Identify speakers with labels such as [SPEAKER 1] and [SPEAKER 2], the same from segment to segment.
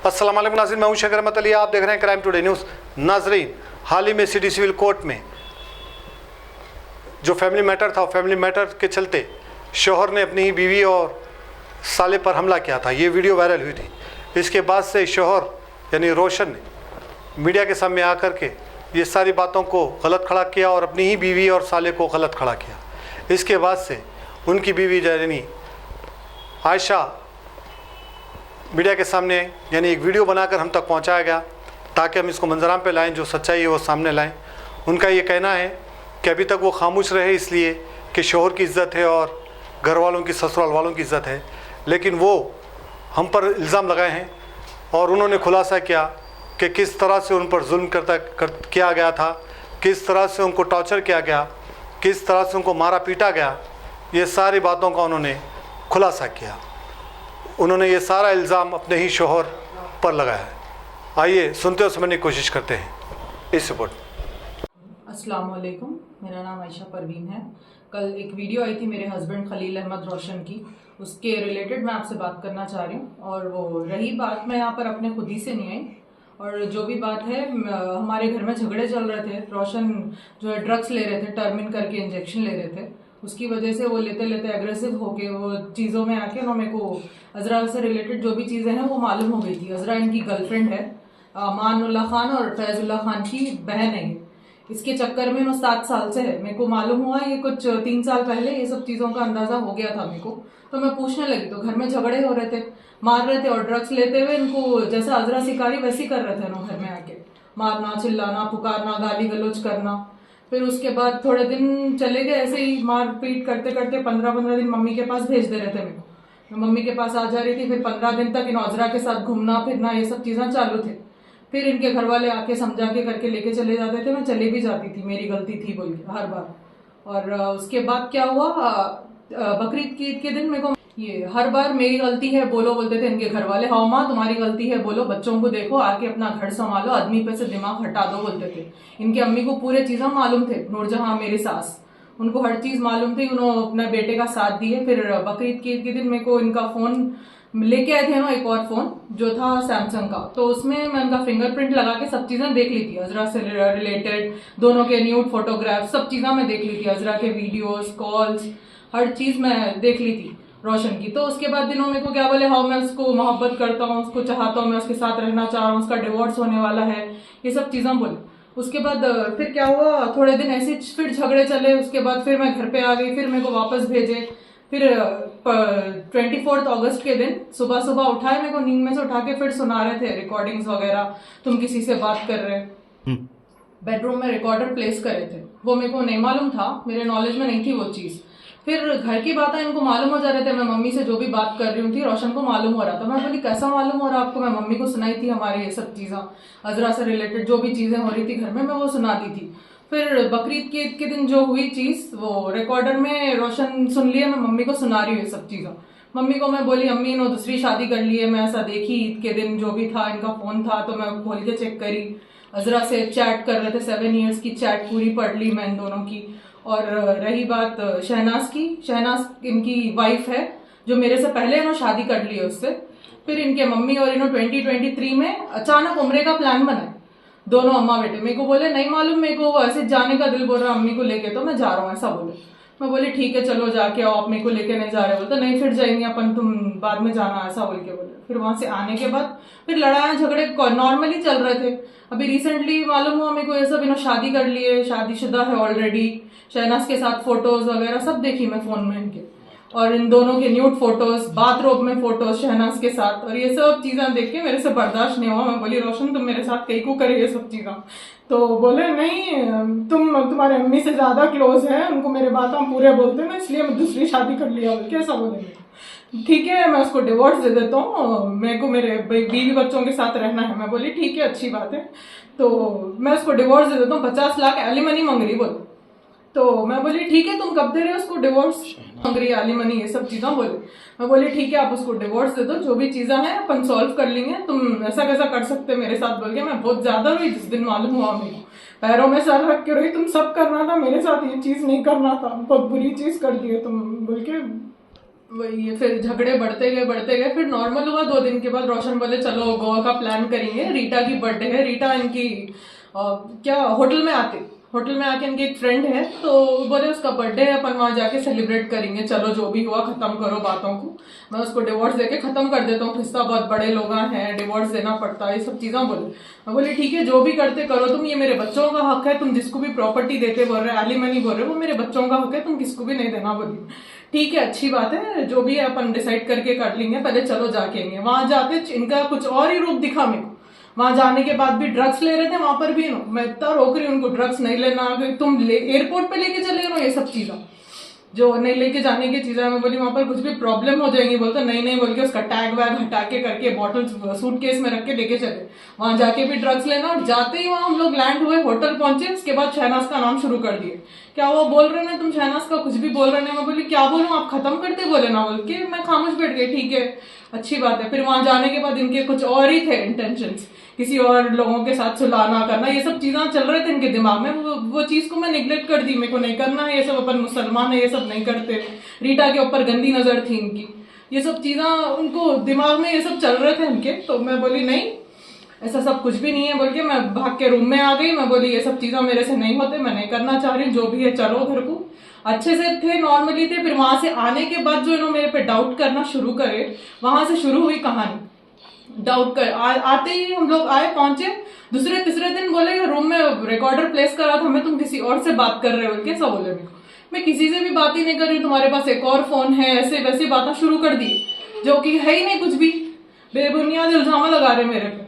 [SPEAKER 1] अस्सलाम वालेकुम नाज़रीन, मैं हूं शेख रहमत अली। आप देख रहे हैं क्राइम टुडे न्यूज़। नाज़रीन, हाल ही में सिटी सिविल कोर्ट में जो फैमिली मैटर था, फैमिली मैटर के चलते शौहर ने अपनी ही बीवी और साले पर हमला किया था। ये वीडियो वायरल हुई थी। इसके बाद से शौहर यानी रोशन ने मीडिया के सामने आकर के ये सारी बातों को गलत खड़ा किया और अपनी ही बीवी और साले को गलत खड़ा किया। इसके बाद से उनकी बीवी यानी आयशा मीडिया के सामने यानी एक वीडियो बनाकर हम तक पहुंचाया गया ताकि हम इसको मंजराम पे लाएं, जो सच्चाई है वो सामने लाएं। उनका ये कहना है कि अभी तक वो खामोश रहे इसलिए कि शौहर की इज़्ज़त है और घर वालों की, ससुराल वालों की इज़्ज़त है, लेकिन वो हम पर इल्ज़ाम लगाए हैं और उन्होंने खुलासा किया कि किस तरह से उन पर जुल्म किया गया था, किस तरह से उनको टॉर्चर किया गया, किस तरह से उनको मारा पीटा गया। ये सारी बातों का उन्होंने खुलासा किया। उन्होंने ये सारा इल्ज़ाम अपने ही शौहर पर लगाया है। आइए सुनते और समझने की कोशिश करते हैं इस रिपोर्ट।
[SPEAKER 2] अस्सलाम वालेकुम, मेरा नाम आयशा परवीन है। कल एक वीडियो आई थी मेरे हस्बैंड खलील अहमद रोशन की, उसके रिलेटेड मैं आपसे बात करना चाह रही हूँ। और वो रही बात, मैं यहाँ पर अपने खुद ही से नहीं आई, और जो भी बात है, हमारे घर में झगड़े चल रहे थे। रोशन जो है ड्रग्स ले रहे थे, टर्मिन करके इंजेक्शन ले रहे थे। उसकी वजह से वो लेते लेते एग्रेसिव होके वो चीज़ों में आके उन्होंने मेरे को अजरा से रिलेटेड जो भी चीज़ें हैं वो मालूम हो गई थी। अजरा इनकी गर्लफ्रेंड है, मानुल्लाह खान और फैजुल्लाह खान की बहन है। इसके चक्कर में 7 साल से है। मेरे को मालूम हुआ ये कुछ 3 साल पहले, ये सब चीज़ों का अंदाज़ा हो गया था मेरे को। तो मैं पूछने लगी तो घर में झगड़े हो रहे थे, मार रहे थे, और ड्रग्स लेते हुए इनको जैसा अजरा सिकारी वैसी कर रहे थे ना, घर में आके मारना, चिल्लाना, पुकारना, गाली गलौज करना। फिर उसके बाद थोड़े दिन चले गए ऐसे ही मार पीट करते करते 15-15 दिन मम्मी के पास भेज दे रहे थे मेरे को। मैं मम्मी के पास आ जा रही थी। फिर 15 दिन तक इन अजरा के साथ घूमना फिरना ये सब चीज़ें चालू थे। फिर इनके घर वाले आके समझा के करके लेके चले जाते थे। मैं चले भी जाती थी, मेरी गलती थी बोल के हर बार। और उसके बाद क्या हुआ, बकरीद की ईद के दिन मेरे को ये हर बार मेरी गलती है बोलो बोलते थे इनके घर वाले। हाँ माँ तुम्हारी गलती है बोलो, बच्चों को देखो, आके अपना घर संभालो, आदमी पे से दिमाग हटा दो बोलते थे। इनकी अम्मी को पूरे चीज़ें मालूम थे, नूरजहां मेरी सास, उनको हर चीज़ मालूम थी। उन्होंने अपने बेटे का साथ दिए। फिर बकरीद की ईद के दिन मेरे को इनका फ़ोन लेके आए थे ना, एक और फ़ोन जो था सैमसंग का। तो उसमें मैं उनका फिंगरप्रिंट लगा के सब चीज़ें देख ली थी, अजरा से रिलेटेड दोनों के न्यूड फोटोग्राफ सब चीज़ें मैं देख ली थी, अजरा के वीडियोस, कॉल्स, हर चीज़ मैं देख ली थी रोशन की। तो उसके बाद दिनों मेरे को क्या बोले, हाँ मैं उसको मोहब्बत करता हूँ, उसको चाहता हूँ, मैं उसके साथ रहना चाह रहा हूँ, उसका डिवोर्स होने वाला है, ये सब चीज़ें बोले। उसके बाद फिर क्या हुआ, थोड़े दिन ऐसे फिर झगड़े चले। उसके बाद फिर मैं घर पे आ गई, फिर मेरे को वापस भेजे। फिर 24 अगस्त के दिन सुबह सुबह उठाए, मेरे को नींद में से उठा के फिर सुना रहे थे रिकॉर्डिंग्स वगैरह, तुम किसी से बात कर रहे। बेडरूम में रिकॉर्डर प्लेस करे थे, वो मेरे को नहीं मालूम था, मेरे नॉलेज में नहीं थी वो चीज़। फिर घर की बातें इनको मालूम हो जा रहे थे। मैं मम्मी से जो भी बात कर रही थी रोशन को मालूम हो रहा था। मैं बोली कैसा मालूम हो रहा आपको? मैं मम्मी को सुनाई थी हमारी ये सब चीज़ें, अजरा से रिलेटेड जो भी चीज़ें हो रही थी घर में, मैं वो सुना दी थी। फिर बकरीद के ईद के दिन जो हुई चीज़ वो रिकॉर्डर में रोशन सुन लिया, मैं मम्मी को सुना रही हूँ ये सब चीज़ें। मम्मी को मैं बोली अम्मी इन्होंने दूसरी शादी कर ली है, मैं ऐसा देखी ईद के दिन जो भी था, इनका फ़ोन था तो मैं खोल के चेक करी, अजरा से चैट कर रहे थे, 7 ईयर्स की चैट पूरी पढ़ ली मैं इन दोनों की। और रही बात शहनाज की, शहनाज इनकी वाइफ है जो मेरे से पहले इन्होंने शादी कर ली है उससे। फिर इनके मम्मी और इन्होंने 2023 में अचानक उम्रे का प्लान बनाया, दोनों अम्मा बेटे। मेरे को बोले नहीं मालूम, मेरे को ऐसे जाने का दिल बोल रहा अम्मी को लेके, तो मैं जा रहा हूँ ऐसा बोले। मैं बोली ठीक है चलो जाके आओ, आप मेरे को लेके नहीं जा रहे बोलते, नहीं फिर जाएंगे अपन, तुम बाद में जाना ऐसा बोल के बोले। फिर वहां से आने के बाद फिर लड़ाई झगड़े नॉर्मली चल रहे थे। अभी रिसेंटली मालूम हुआ मेरे को ये सब इन्होंने शादी कर ली है, शादीशुदा है ऑलरेडी। शहनाज के साथ फोटोज वगैरह सब देखी मैं फोन में इनके, और इन दोनों के न्यूड फोटोज, बाथरूम में फोटोज शहनाज के साथ, और ये सब चीजें देख के मेरे से बर्दाश्त नहीं हुआ। मैं बोली रोशन तुम मेरे साथ कहीं को करे ये सब चीजें? तो बोले नहीं तुम्हारे अम्मी से ज्यादा क्लोज है, उनको मेरे बात हम पूरे बोलते ना, इसलिए मैं दूसरी शादी कर लिया। कैसा बोले ठीक है मैं उसको डिवोर्स दे देता हूँ, मेरे को मेरे बीवी बच्चों के साथ रहना है। मैं बोली ठीक है अच्छी बात है, तो मैं उसको डिवोर्स दे देता हूँ, 50 लाख एलिमनी मांग रही बोले। तो मैं बोली ठीक है तुम कब दे रहे हो उसको डिवोर्स, मांग रही एलिमनी ये सब चीज़ें बोले। मैं बोली ठीक है आप उसको डिवोर्स दे दो, जो भी चीज़ें हैं अपन सॉल्व कर लेंगे, तुम ऐसा कैसा कर सकते मेरे साथ बोल के। मैं बहुत ज्यादा रोई जिस दिन मालूम हुआ मेरे को, पैरों में सर रख के रोई, तुम सब करना था मेरे साथ, ये चीज़ नहीं करना था, बहुत बुरी चीज़ कर दी है तुम बोल के वही है, फिर झगड़े बढ़ते गए फिर नॉर्मल हुआ। 2 दिन के बाद रोशन बोले चलो गोवा का प्लान करेंगे, रीटा की बर्थडे है। रीटा इनकी क्या होटल में आके इनकी एक फ्रेंड है, तो बोले उसका बर्थडे है, अपन वहां जाके सेलिब्रेट करेंगे, चलो जो भी हुआ खत्म करो बातों को, मैं उसको डिवोर्स देके खत्म कर देता हूँ, किस्सा बहुत बड़े लोग हैं, डिवोर्स देना पड़ता है, ये सब चीजें बोले। मैं बोली ठीक है जो भी करते करो तुम, ये मेरे बच्चों का हक है, तुम जिसको भी प्रॉपर्टी देते बोल रहे एलिमनी बोल रहे वो मेरे बच्चों का हक है, तुम किसको भी नहीं देना। बोली ठीक है अच्छी बात है, जो भी है अपन डिसाइड करके कर लेंगे, पहले चलो जाके आएंगे। वहां जाते इनका कुछ और ही रूप दिखा मेरे को। वहां जाने के बाद भी ड्रग्स ले रहे थे, वहां पर भी नो मैं इतना रोक रही हूँ उनको, ड्रग्स नहीं लेना, तुम एयरपोर्ट पे लेके चले गए, ये सब चीजें जो नहीं लेके जाने की चीजें। मैं बोली वहां पर कुछ भी प्रॉब्लम हो जाएगी, बोलते नहीं बोल के उसका टैग वैग हटा के करके बॉटल सूटकेस में रख के लेके चले। वहां जाके भी ड्रग्स लेना, और जाते ही वहां हम लोग लैंड हुए, होटल पहुंचे, उसके बाद शहनाज का नाम शुरू कर दिए। क्या वो बोल रहे ना तुम शहनाज का कुछ भी बोल रहे हैं। मैं बोली क्या बोलूं, आप खत्म करते बोले ना, बोल के मैं खामोश बैठ गई। ठीक है अच्छी बात है। फिर वहां जाने के बाद इनके कुछ और ही थे इंटेंशंस, किसी और लोगों के साथ सुलाना करना, ये सब चीजें चल रहे थे इनके दिमाग में। वो चीज को मैं निगलेक्ट कर दी, मेरे को नहीं करना है ये सब, अपन मुसलमान है ये सब नहीं करते। रीटा के ऊपर गंदी नजर थी इनकी, ये सब चीजें उनको दिमाग में ये सब चल रहे थे इनके। तो मैं बोली नहीं ऐसा सब कुछ भी नहीं है, बोल के मैं भाग के रूम में आ गई। मैं बोली ये सब चीजें मेरे से नहीं होते, मैं नहीं करना चाह रही, जो भी है चलो घर को। अच्छे से थे, नॉर्मली थे। फिर वहां से आने के बाद जो इन्होंने मेरे पे डाउट करना शुरू करे, वहां से शुरू हुई कहानी। डाउट कर आते ही हम लोग आए, पहुंचे, दूसरे तीसरे दिन बोले रूम में रिकॉर्डर प्लेस करा था, हमें तुम किसी और से बात कर रहे हो, कैसा बोले मेरे को। मैं किसी से भी बात ही नहीं कर रही हूँ, तुम्हारे पास एक और फोन है, ऐसे वैसे बातें शुरू कर दी, जो कि है ही नहीं कुछ भी, बेबुनियाद इल्जाम लगा रहे मेरे पे।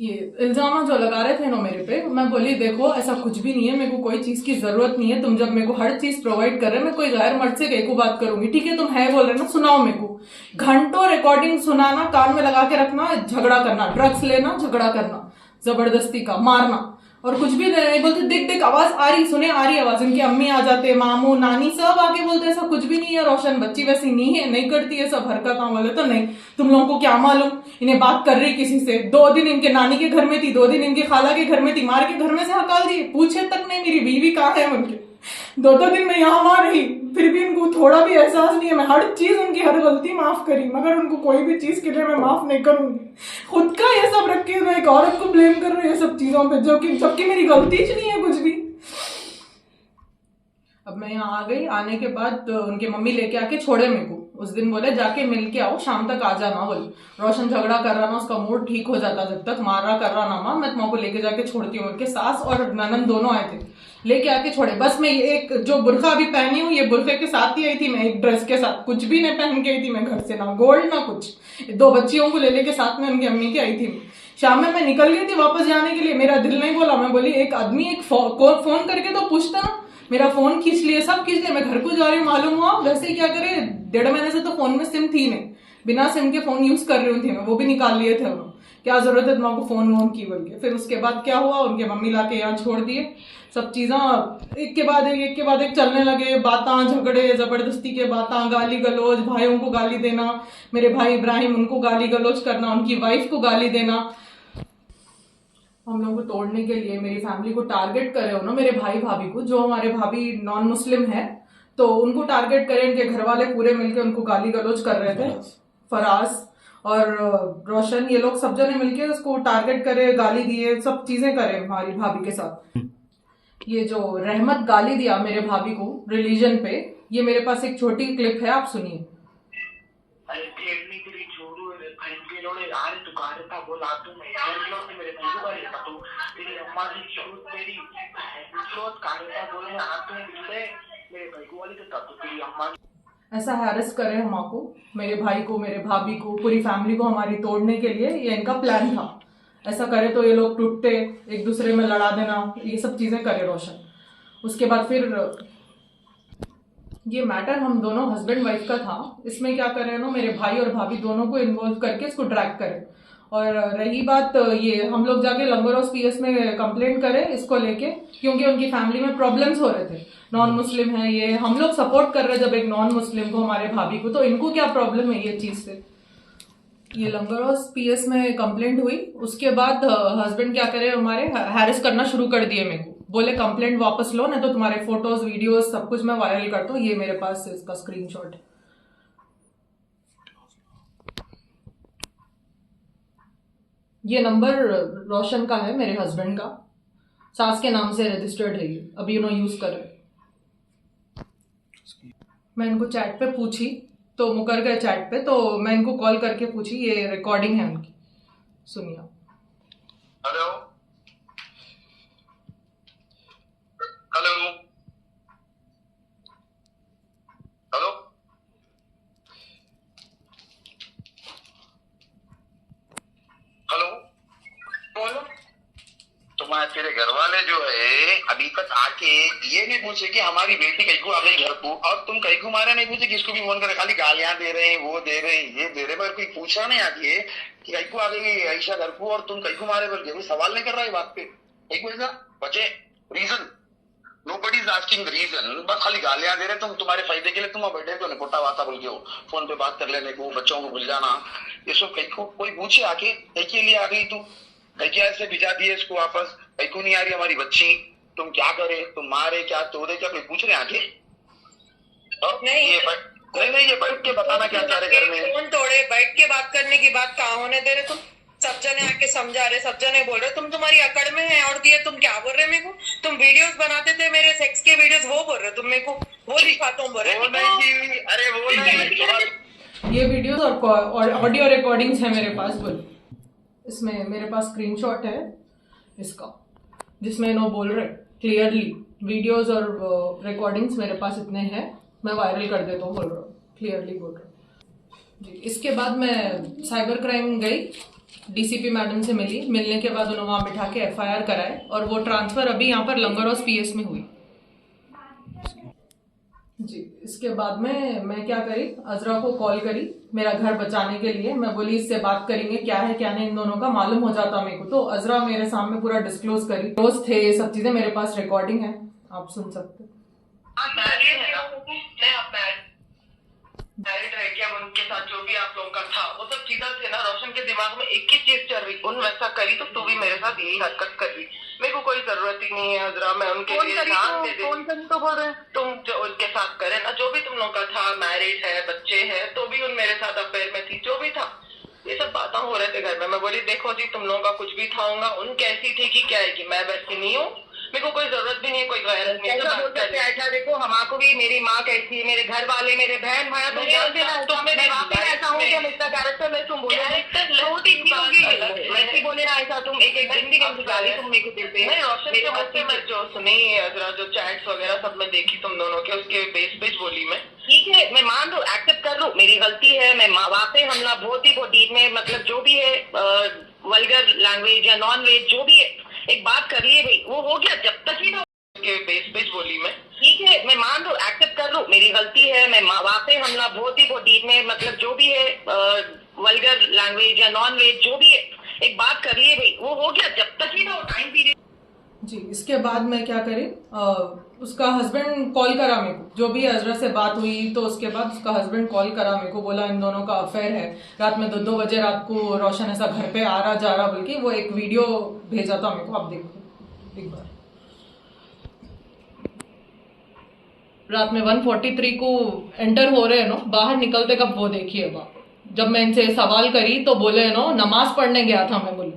[SPEAKER 2] ये इल्जाम जो लगा रहे थे ना मेरे पे, मैं बोली देखो ऐसा कुछ भी नहीं है, मेरे को कोई चीज की जरूरत नहीं है, तुम जब मेरे को हर चीज प्रोवाइड कर रहे, मैं कोई गैर मर्द से कहीं को बात करूंगी, ठीक है तुम है बोल रहे ना, सुनाओ मेरे को। घंटों रिकॉर्डिंग सुनाना, कान में लगा के रखना, झगड़ा करना, ड्रग्स लेना, झगड़ा करना, जबरदस्ती का मारना, और कुछ भी नहीं बोलते। देख देख आवाज आ रही, सुने आ रही आवाज, उनकी अम्मी आ जाते, मामू नानी सब आके बोलते ऐसा कुछ भी नहीं है, रोशन बच्ची वैसी नहीं है, नहीं करती है सब हरकत। बोले तो नहीं, तुम लोगों को क्या मालूम, इन्हें बात कर रही किसी से। 2 दिन इनके नानी के घर में थी, 2 दिन इनके खाला के घर में थी, मार के घर में से हकाल दिए, पूछे तक नहीं मेरी बीवी कहाँ है उनके। 2 दिन में यहाँ वहां रही, फिर भी इनको थोड़ा भी एहसास नहीं है। मैं हर चीज उनकी हर गलती माफ करी, मगर उनको कोई भी चीज के लिए मैं माफ नहीं करूंगी। खुद का ये सब रख के मैं एक औरत को ब्लेम कर रही हूँ ये सब चीजों पे, जबकि मेरी गलती ही नहीं है कुछ भी। अब मैं यहाँ आ गई, आने के बाद उनकी मम्मी लेके आके छोड़े मेरे को। उस दिन बोले जाके मिल के आओ, शाम तक आ जाना। बोले रोशन झगड़ा कर रहा ना, उसका मूड ठीक हो जाता, जब तक मार रहा कर रहा ना माँ, मैं तुम्हारे को लेके जाके छोड़ती हूँ। उनके सास और ननद दोनों आए थे, लेके आके छोड़े। बस मैं एक जो बुरखा अभी पहनी हूँ, ये बुरखे के साथ ही आई थी, मैं एक ड्रेस के साथ, कुछ भी नहीं पहन के आई थी मैं घर से, ना गोल्ड ना कुछ। 2 बच्चियों को ले लेके साथ में उनकी अम्मी की आई थी। शाम में मैं निकल गई थी वापस जाने के लिए, मेरा दिल नहीं बोला। मैं बोली एक आदमी एक फोन करके तो पूछता ना, मेरा फोन खींच लिए, सब खींच लिए, मैं घर को जा रही हूँ, मालूम हुआ वैसे ही क्या करे, 1.5 महीने से तो फोन में सिम थी नहीं, बिना सिम के फोन यूज कर रही थी मैं, वो भी निकाल लिए थे उन्होंने, क्या जरूरत है तुम्हारा फोन वोन की बोल के। फिर उसके बाद क्या हुआ, उनके मम्मी लाके यहाँ छोड़ दिए, सब चीजें एक के बाद एक चलने लगे, बातें झगड़े जबरदस्ती के बातें, गाली गलौज, भाइयों को गाली देना, मेरे भाई इब्राहिम उनको गाली गलौज करना, उनकी वाइफ को गाली देना। हम लोगों को तोड़ने के लिए मेरी फैमिली को टारगेट करे हो ना, मेरे भाई भाभी को, जो हमारे भाभी नॉन मुस्लिम है तो उनको टारगेट करे, इनके घर वाले पूरे मिलके उनको गाली गलौज कर रहे थे। फराज और रोशन ये लोग सब जने मिलके उसको टारगेट करे, गाली दिए, सब चीजें करे हमारी भाभी के साथ। ये जो रहमत गाली दिया मेरे भाभी को रिलीजन पे, ये मेरे पास एक छोटी क्लिप है, आप सुनिए। ऐसा हैरेस करे हमको, मेरे भाई को, मेरे भाभी को, पूरी फैमिली को हमारी तोड़ने के लिए, ये इनका प्लान था। ऐसा करे तो ये लोग टूटते, एक दूसरे में लड़ा देना, ये सब चीजें करे रोशन। उसके बाद फिर ये मैटर हम दोनों हस्बैंड वाइफ का था, इसमें क्या करे ना, मेरे भाई और भाभी दोनों को इन्वॉल्व करके इसको ड्रैग करे। और रही बात ये, हम लोग जाके लंगोरस पीएस में कंप्लेंट करे इसको लेके, क्योंकि उनकी फैमिली में प्रॉब्लम्स हो रहे थे, नॉन मुस्लिम है ये, हम लोग सपोर्ट कर रहे जब एक नॉन मुस्लिम को, हमारे भाभी को, तो इनको क्या प्रॉब्लम है ये चीज से। ये लंगोरस पीएस में कंप्लेंट हुई, उसके बाद हस्बैंड क्या करे हमारे, हैरेस करना शुरू कर दिए मेरे को, बोले कंप्लेंट वापस लो, नहीं तो तुम्हारे फोटोज वीडियोस सब कुछ मैं वायरल करता हूँ। ये मेरे पास इसका स्क्रीनशॉट है, ये नंबर रोशन का है, मेरे हस्बैंड का, सास के नाम से रजिस्टर्ड है, ये अभी उन्होंने यूज़ कर रहे हैं। मैं इनको चैट पे पूछी तो मुकर गए चैट पे, तो मैं इनको कॉल करके पूछी, ये रिकॉर्डिंग है उनकी, सुनिए।
[SPEAKER 3] हेलो हेलो हेलो हेलो बोलो। तुम्हारे तेरे घर वाले जो है अभी तक आके ये नहीं पूछे कि हमारी बेटी कहीं को आ गई घर को, और तुम कहीं को मारा नहीं पूछे, किसको भी फोन करे खाली गालियां दे रहे हैं, वो दे रहे हैं, ये दे रहे हैं, मगर कोई पूछा नहीं आके कि कहीं को आ गई आयशा घर को और तुम कहीं को मारे बोल के कोई सवाल नहीं कर रहा है बात पे। एक वजह बचे reason, nobody is asking the reason, बस खाली गालियां दे रहे तुम, तुम्हारे फायदे के लिए। तुम बैठे तो निकोटा वाता बोल के हो, फोन पे बात कर लेने को, बच्चों को भूल जाना, ये सब कहीं को कोई पूछे आके कहीं के लिए आ गई तू, कहीं के ऐसे भिजा दिए इसको वापस, कहीं को नहीं आ रही हमारी बच्ची, तुम क्या करे, तुम मारे क्या तोड़े क्या, कोई पूछ रहे आके? और नहीं ये नहीं ये बैठ के बताना क्या चाह रहे घर में,
[SPEAKER 4] फोन तोड़े बैठ के बात करने की बात कहाँ होने दे रहे तुम? सब जने आके समझा रहे, सब जने बोल रहे, तुम तुम्हारी अकड़ में है और दिए, तुम क्या बोल रहे मेरे को? तुम वीडियोस बनाते थे मेरे सेक्स के वीडियोस, वो बोल रहे तुम मेरे को, वो दिखाता हूँ बोल रहे।
[SPEAKER 3] अरे वो नहीं,
[SPEAKER 2] ये वीडियोस और ऑडियो रिकॉर्डिंग्स है मेरे पास, बोल, इसमें मेरे पास स्क्रीनशॉट है इसका, जिसमें इन्हों बोल रहे क्लियरली, वीडियोस और रिकॉर्डिंग्स मेरे पास इतने हैं, मैं वायरल कर देता हूँ, बोल रहा हूँ, क्लियरली बोल रहा हूँ जी। इसके बाद मैं साइबर क्राइम गई, डीसीपी मैडम से मिलने के बाद उन्होंने वहाँ बिठा के एफआईआर कराए, और वो ट्रांसफर अभी यहाँ पर लंगर हाउस पीएस में हुई जी। इसके बाद में मैं क्या करी, अजरा को कॉल करी मेरा घर बचाने के लिए, मैं बोली इससे बात करेंगे क्या है क्या नहीं, इन दोनों का मालूम हो जाता मेरे को, तो अजरा मेरे सामने पूरा डिस्क्लोज करी, रोज थे ये सब चीजें, मेरे पास रिकॉर्डिंग है, आप सुन सकते हो।
[SPEAKER 4] मैरिड रह के अब उनके साथ जो भी आप लोगों का था वो सब चीजें थे ना, रोशन के दिमाग में एक ही चीज चल रही, उन वैसा करी तो तू भी मेरे साथ यही हरकत कर रही, मेरे को कोई जरूरत ही नहीं है अजरा, मैं उनके लिए ध्यान दे दे, तो बोल रहे तुम जो उनके साथ करे ना, जो भी तुम लोगों का था, मैरिड है, बच्चे हैं, तो भी उन मेरे साथ अफेयर में थी, जो भी था, ये सब बातें हो रहे थे घर में। मैं बोली देखो जी, तुम लोगों का कुछ भी था होगा, उन कैसी थी कि क्या है कि मैं वैसी नहीं हूँ, मेरे को कोई जरूरत भी नहीं है, कोई गैरत नहीं है। ऐसा देखो, हमारे भी, मेरी माँ कैसी है, मेरे घर वाले, मेरे बहन भाई, तुम ऐसा हूँ क्या? इसका कैरेक्टर में तुम बोले वैसे बोले ना, ऐसा तुम एक एक दिन भी नहीं गाली तुम मेरे को देते हैं। रोशन के मुझसे मैं जो सुनी जरा, जो चैट्स वगैरह सब मैं देखी तुम दोनों के, उसके बेस पे बोली मैं, ठीक है मैं मान लू, एक्सेप्ट कर लू, मेरी गलती है, मैं वहाँ पे हमला बहुत ही डीप में, मतलब जो भी है वल्गर लैंग्वेज या नॉन वेज जो भी है, एक बात कर लिए भाई, वो हो गया, जब तक ही ना के बेस पे बोली मैं, ठीक है मैं मान लू, एक्सेप्ट कर लू, मेरी गलती है, मैं वहाँ पे हमला बहुत ही डीप में, मतलब जो भी है वल्गर लैंग्वेज या नॉन वेज जो भी है, एक बात कर लिए भाई, वो हो गया, जब तक ही ना टाइम पीरियड
[SPEAKER 2] जी। इसके बाद मैं क्या करी, उसका हस्बैंड कॉल करा मेरे को, जो भी अजरा से बात हुई, तो उसके बाद उसका हस्बैंड कॉल करा मेरे को, बोला इन दोनों का अफेयर है, रात में 2-2 बजे रात को रोशन ऐसा घर पे आ रहा जा रहा बोल के, वो एक वीडियो भेजा था मेरे को, आप देखो एक बार, रात में 1:43 को एंटर हो रहे हैं नो, बाहर निकलते कब वो देखिए वहाँ, जब मैं इनसे सवाल करी तो बोले नो नमाज पढ़ने गया था मैं, बोली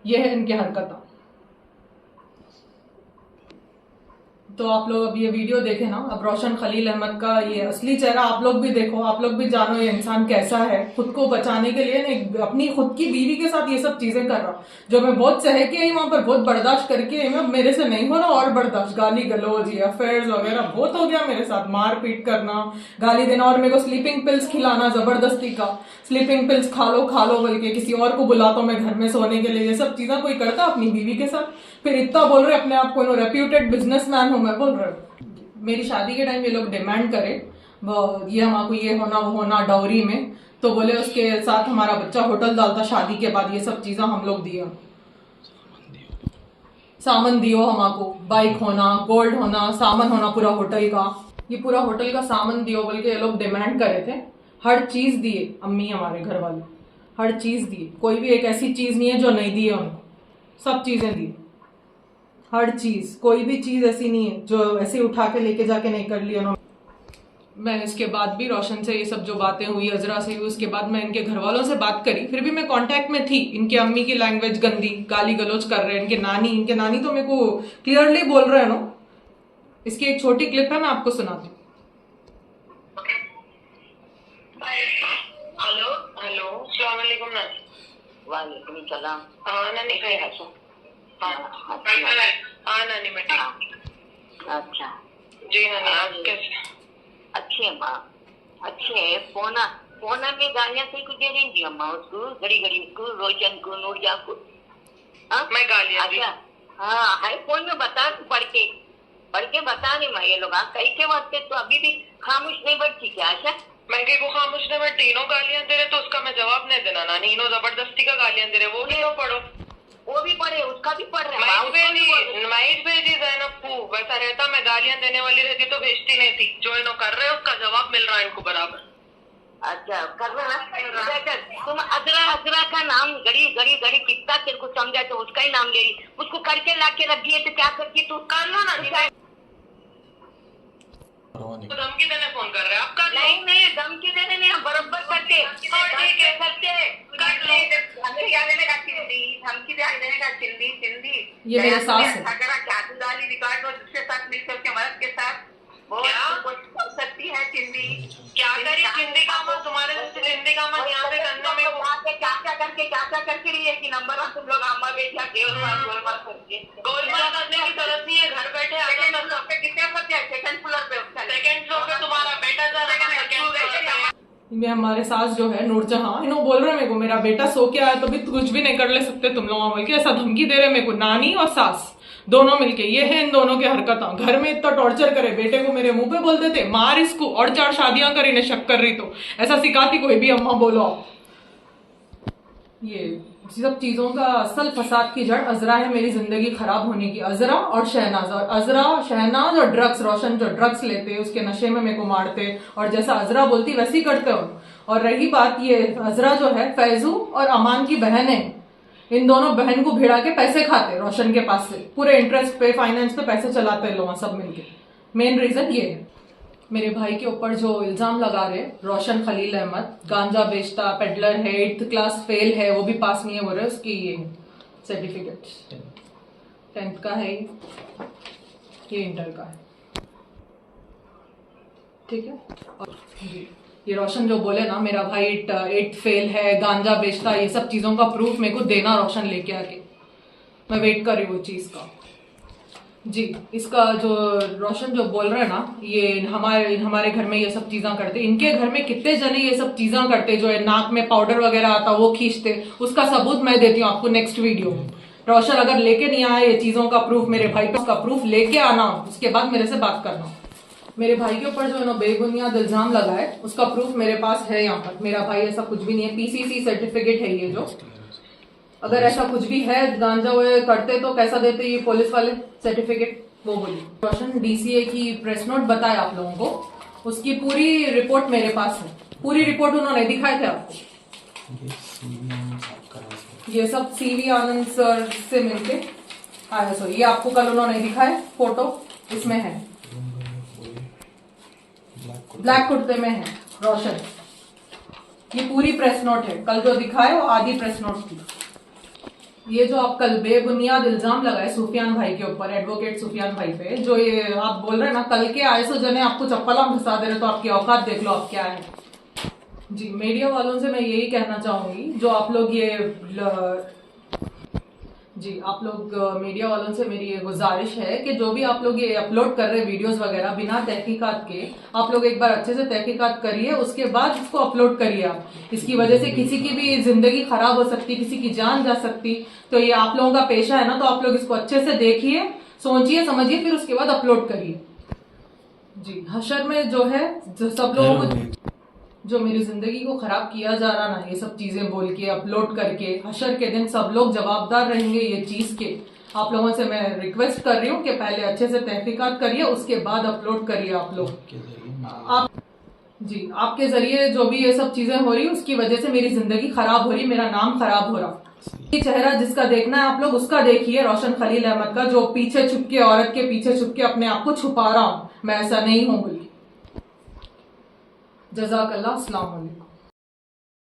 [SPEAKER 2] ये है इनकी हरकत। तो आप लोग अब ये वीडियो देखे ना, अब रोशन खलील अहमद का ये असली चेहरा आप लोग भी देखो, आप लोग भी जानो ये इंसान कैसा है, खुद को बचाने के लिए ना अपनी खुद की बीवी के साथ ये सब चीजें कर रहा, जो मैं बहुत सह के आई वहां पर, बहुत बर्दाश्त करके आई, अब मेरे से नहीं हो रहा, और बर्दाश्त, गाली गलौज, अफेयर्स वगैरह बहुत हो गया मेरे साथ, मार पीट करना, गाली देना, और मेरे को स्लीपिंग पिल्स खिलाना जबरदस्ती का, स्लीपिंग पिल्स खा लो बोल के, किसी और को बुलाता हूँ मैं घर में सोने के लिए, ये सब चीजें कोई करता अपनी बीवी के साथ? फिर इतना बोल रहे अपने आप को रेप्यूटेड बिजनेसमैन हूं मैं, बोल रहे मेरी शादी के टाइम ये लोग डिमांड करे ये हमको ये होना वो होना डाउरी में, तो बोले उसके साथ हमारा बच्चा होटल डालता शादी के बाद, ये सब चीजें हम लोग दिया, सामान दियो हमको, बाइक होना, गोल्ड होना, सामान होना पूरा होटल का, ये पूरा होटल का सामान दियो बोल के ये लोग डिमांड करे थे, हर चीज दिए अम्मी हमारे घर वाले, हर चीज दिए, कोई भी एक ऐसी चीज नहीं है जो नहीं दी है उनको, सब चीजें दी, हर चीज, कोई भी चीज ऐसी नहीं है जो ऐसे उठा के लेके जाके नहीं कर ली उन्होंने। मैं इसके बाद भी रोशन से ये सब जो बातें हुई, अजरा से हुई, उसके बाद मैं इनके घर वालों से बात करी, फिर भी मैं कांटेक्ट में थी। इनकी अम्मी की लैंग्वेज गंदी, गाली गलौज कर रहे हैं। इनके नानी तो मेरे को क्लियरली बोल रहे हैं ना। इसकी एक छोटी क्लिप है, मैं आपको सुनाती हूँ।
[SPEAKER 4] हेलो हेलो, अस्सलाम वालेकुम नानी।
[SPEAKER 5] वालेकुम सलाम।
[SPEAKER 4] हाँ नानी, हाँ नानी मैं ठीक।
[SPEAKER 5] अच्छा
[SPEAKER 4] जी नानी, आप कैसे?
[SPEAKER 5] अच्छी है माँ, अच्छी है। फोना में गालियाँ सही को दे रही थी अम्मा उसको, घड़ी घड़ी उसको, रोशन को, नूरिया को।
[SPEAKER 4] मैं गालियाँ दी?
[SPEAKER 5] अच्छा हाँ, है फोन में बता, तू पढ़ के बता रही माँ। ये लोग कई के वास्ते तो अभी भी खामोश नहीं बैठती क्या? अच्छा
[SPEAKER 4] मैं कहीं को खामोश नहीं बैठती। इनो गालियाँ दे रहे तो उसका मैं जवाब नहीं देना नानी। इनो जबरदस्ती का गालियाँ दे रहे, वो नहीं पढ़ो।
[SPEAKER 5] वो भी पढ़े, उसका भी पढ़ रहे।
[SPEAKER 4] माइट भेजी जैनब, वैसा रहता मैं गालियां देने वाली रहती तो भेजती नहीं थी। जो इन्हों कर रहे उसका जवाब मिल रहा है इनको बराबर।
[SPEAKER 5] अच्छा कर रहे ना तुम। अजरा का नाम घड़ी कितना तेरे को समझा तो उसका ही नाम ले रही, उसको करके ला के रख दिए तो क्या करती तू? कर लो ना।
[SPEAKER 4] तो धमकी देने फोन कर रहे हैं आपका?
[SPEAKER 5] नहीं धमकी देने नहीं, हम बराबर करते।
[SPEAKER 4] ठीक है करते
[SPEAKER 5] धमकी देने का चिंदी
[SPEAKER 2] ये मेरे सास है।
[SPEAKER 5] क्या तू डाली रिकॉर्ड और दूसरे साथ मिलकर के मर्द के साथ बहुत सकती है चिंदी।
[SPEAKER 4] क्या करी चिंदी का मत? तुम्हारे जैसे चिंदी का मत यहाँ पे करने में
[SPEAKER 5] क्या करके रही है कि नंबर वन तुम लोग अम्मा बेटा गोलमाल करके।
[SPEAKER 4] गोलमाल करने की जरूरत नहीं है। घर बैठे
[SPEAKER 5] कितने बच्चे? सेकंड फ्लोर पे
[SPEAKER 4] तुम्हारा बेटा जा रहा है।
[SPEAKER 2] मैं हमारे सास जो है नूरजहां, इन्हों बोल रहे मेरे को मेरा बेटा सो के आया तो भी कुछ भी नहीं कर ले सकते तुम लोग बोल के, ऐसा धमकी दे रहे मेरे को। नानी और सास दोनों मिलके, ये है इन दोनों की हरकत। घर में इतना टॉर्चर करे, बेटे को मेरे मुंह पे बोलते थे मार इसको, और 4 शादियां करी ने शक कर रही तो ऐसा सिखाती कोई भी अम्मा बोलो आप। ये सब चीजों का असल फसाद की जड़ अजरा है, मेरी जिंदगी खराब होने की। अजरा और शहनाज, और अजरा शहनाज और ड्रग्स, रोशन जो ड्रग्स लेते उसके नशे में मेरे को मारते, और जैसा अजरा बोलती वैसे ही करते हो। और रही बात, ये अजरा जो है फैजू और अमान की बहन है। इन दोनों बहन को भिड़ा के पैसे खाते रोशन के पास से, पूरे इंटरेस्ट पे, फाइनेंस पे पैसे चलाते लोग सब मिलके। मेन रीजन ये है। मेरे भाई के ऊपर जो इल्जाम लगा रहे रोशन खलील अहमद, गांजा बेचता, पेडलर है, 8th क्लास फेल है, वो भी पास नहीं है बोल रहे। उसकी ये सर्टिफिकेट 10th का है, ये इंटर का है। ठीक है। और ये रोशन जो बोले ना मेरा भाई 8th फेल है, गांजा बेचता, ये सब चीजों का प्रूफ मेरे को देना रोशन लेके आके। मैं वेट कर रही हूँ वो चीज का। जी, इसका जो रोशन जो बोल रहे हैं ना, ये हमारे घर में ये सब चीजें करते, इनके घर में कितने जने ये सब चीजें करते, जो है नाक में पाउडर वगैरह आता वो खींचते, उसका सबूत मैं देती हूँ आपको नेक्स्ट वीडियो में। रोशन अगर लेके नहीं आया ये चीजों का प्रूफ मेरे भाई पे, उसका प्रूफ लेके आना, उसके बाद मेरे से बात करना। मेरे भाई के ऊपर जो है बेबुनियाद इल्जाम लगाए उसका प्रूफ मेरे पास है यहाँ पर। मेरा भाई ऐसा कुछ भी नहीं है, PCC सर्टिफिकेट है ये जो। अगर ऐसा कुछ भी है गांजा हुए करते तो कैसा देते ये पुलिस वाले सर्टिफिकेट, वो बोलिए। रोशन DCA की प्रेस नोट बताए आप लोगों को, उसकी पूरी रिपोर्ट मेरे पास है। पूरी रिपोर्ट उन्होंने दिखाए थे आपको। ये सब CV आनंद सर से मिलके आया। सो ये आपको कल उन्होंने दिखाए फोटो, इसमें है ब्लैक कुर्ते में है रोशन। ये पूरी प्रेस नोट है, कल जो दिखाए वो आधी प्रेस नोट थी। ये जो आप कल बेबुनियाद इल्जाम लगाए सुफियान भाई के ऊपर, एडवोकेट सुफियान भाई पे, जो ये आप बोल रहे हैं ना कल के आए सो जने आपको चप्पला घुसा दे रहे, तो आपकी औकात देख लो आप क्या है। जी, मीडिया वालों से मैं यही कहना चाहूंगी, जो आप लोग मीडिया वालों से मेरी ये गुजारिश है कि जो भी आप लोग ये अपलोड कर रहे हैं वीडियोस वगैरह बिना तहकीकात के, आप लोग एक बार अच्छे से तहकीकात करिए, उसके बाद इसको अपलोड करिए आप। इसकी वजह से किसी की भी जिंदगी खराब हो सकती, किसी की जान जा सकती। तो ये आप लोगों का पेशा है ना, तो आप लोग इसको अच्छे से देखिए, सोचिए, समझिए, फिर उसके बाद अपलोड करिए। जी, हशर में जो है जो सब लोगों को जो मेरी जिंदगी को खराब किया जा रहा ना, ये सब चीजें बोल के अपलोड करके, हशर के दिन सब लोग जवाबदार रहेंगे ये चीज के। आप लोगों से मैं रिक्वेस्ट कर रही हूँ कि पहले अच्छे से तहकीकात करिए, उसके बाद अपलोड करिए आप लोग। जी, आपके जरिए जो भी ये सब चीजें हो रही, उसकी वजह से मेरी जिंदगी खराब हो रही, मेरा नाम खराब हो रहा। ये चेहरा जिसका देखना है आप लोग उसका देखिए, रोशन खलील अहमद का, जो पीछे छुप के, औरत के पीछे छुप के अपने आप को छुपा रहा हूँ मैं ऐसा नहीं हूँ बोली। जज़ाकल्लाह, अस्सलाम वालेकुम।